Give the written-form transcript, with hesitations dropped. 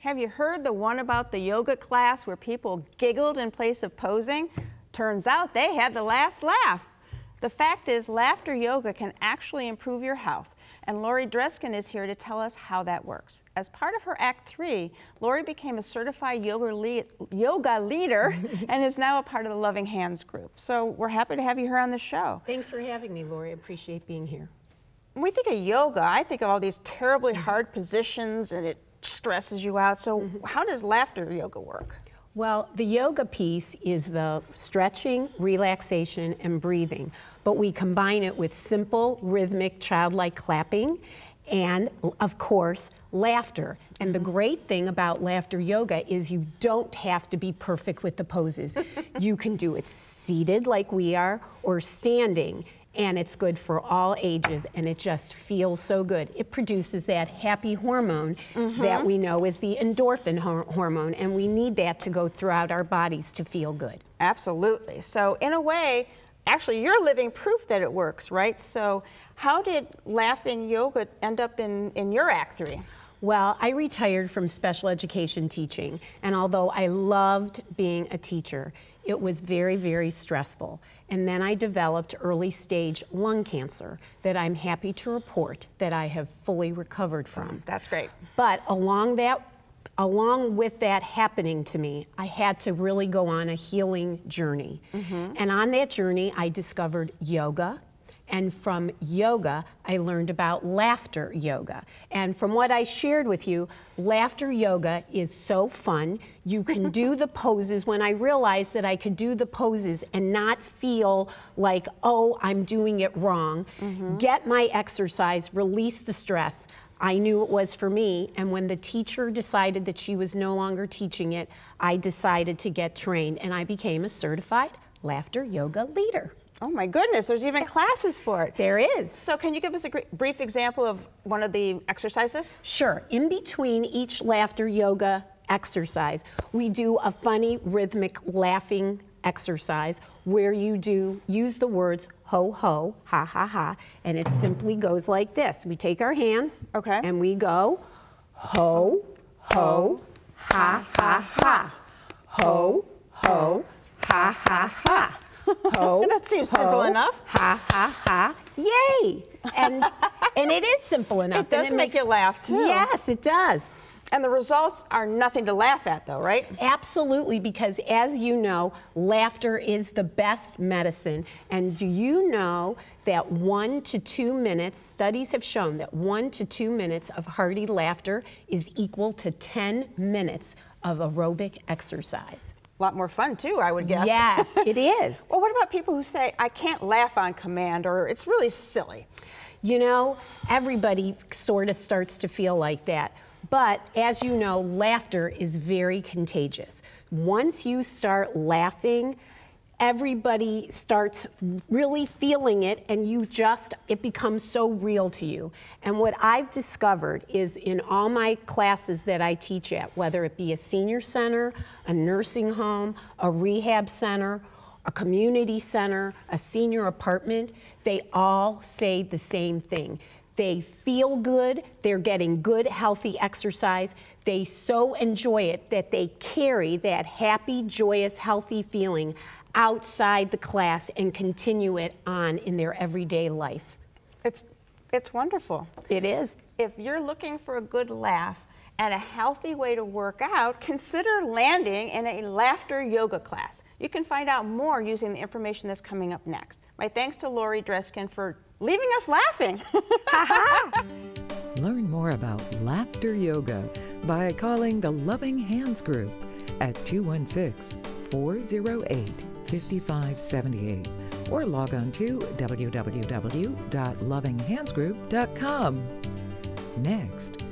Have you heard the one about the yoga class where people giggled in place of posing? Turns out they had the last laugh. The fact is, laughter yoga can actually improve your health, and Lori Dreskin is here to tell us how that works. As part of her Act 3, Lori became a certified yoga leader and is now a part of the Loving Hands group. So we're happy to have you here on the show. Thanks for having me, Lori. I appreciate being here. When we think of yoga, I think of all these terribly hard positions and it stresses you out. So how does laughter yoga work? Well, the yoga piece is the stretching, relaxation, and breathing, but we combine it with simple, rhythmic, childlike clapping, and of course, laughter. And the great thing about laughter yoga is you don't have to be perfect with the poses. You can do it seated like we are, or standing, and it's good for all ages, and it just feels so good. It produces that happy hormone that we know is the endorphin hormone, and we need that to go throughout our bodies to feel good. Absolutely. So in a way, actually you're living proof that it works, right? So how did laughing yoga end up in your Act 3? Well, I retired from special education teaching, and although I loved being a teacher, it was very, very stressful. And then I developed early stage lung cancer that I'm happy to report that I have fully recovered from. That's great. But along with that happening to me, I had to really go on a healing journey. And on that journey, I discovered yoga. And from yoga, I learned about laughter yoga. And from what I shared with you, laughter yoga is so fun. You can do the poses. When I realized that I could do the poses and not feel like, oh, I'm doing it wrong, get my exercise, release the stress. I knew it was for me, and when the teacher decided that she was no longer teaching it, I decided to get trained, and I became a certified laughter yoga leader. Oh my goodness, there's even classes for it. There is. So can you give us a brief example of one of the exercises? Sure. In between each laughter yoga exercise, we do a funny rhythmic laughing exercise where you use the words ho ho, ha ha ha, and it simply goes like this. We take our hands and we go ho ho, ha ha ha, ho ho, ha ha ha. Ho, that seems simple enough. Ha ha ha! Yay! And it is simple enough. It does make you laugh too. Yes, it does. And the results are nothing to laugh at, though, right? Absolutely, because as you know, laughter is the best medicine. And do you know that 1 to 2 minutes, studies have shown that 1 to 2 minutes of hearty laughter is equal to 10 minutes of aerobic exercise. A lot more fun too, I would guess. Yes, it is. Well, what about people who say, I can't laugh on command, or it's really silly? You know, everybody sort of starts to feel like that. But as you know, laughter is very contagious. Once you start laughing, everybody starts really feeling it, and it becomes so real to you. And what I've discovered is in all my classes that I teach at, whether it be a senior center, a nursing home, a rehab center, a community center, a senior apartment, they all say the same thing. They feel good, they're getting good, healthy exercise. They so enjoy it that they carry that happy, joyous, healthy feeling outside the class and continue it on in their everyday life. It's wonderful. It is. If you're looking for a good laugh and a healthy way to work out, consider landing in a laughter yoga class. You can find out more using the information that's coming up next. My thanks to Lori Dreskin for leaving us laughing. Learn more about laughter yoga by calling the Loving Hands Group at 216-408-5578 or log on to www.lovinghandsgroup.com. Next,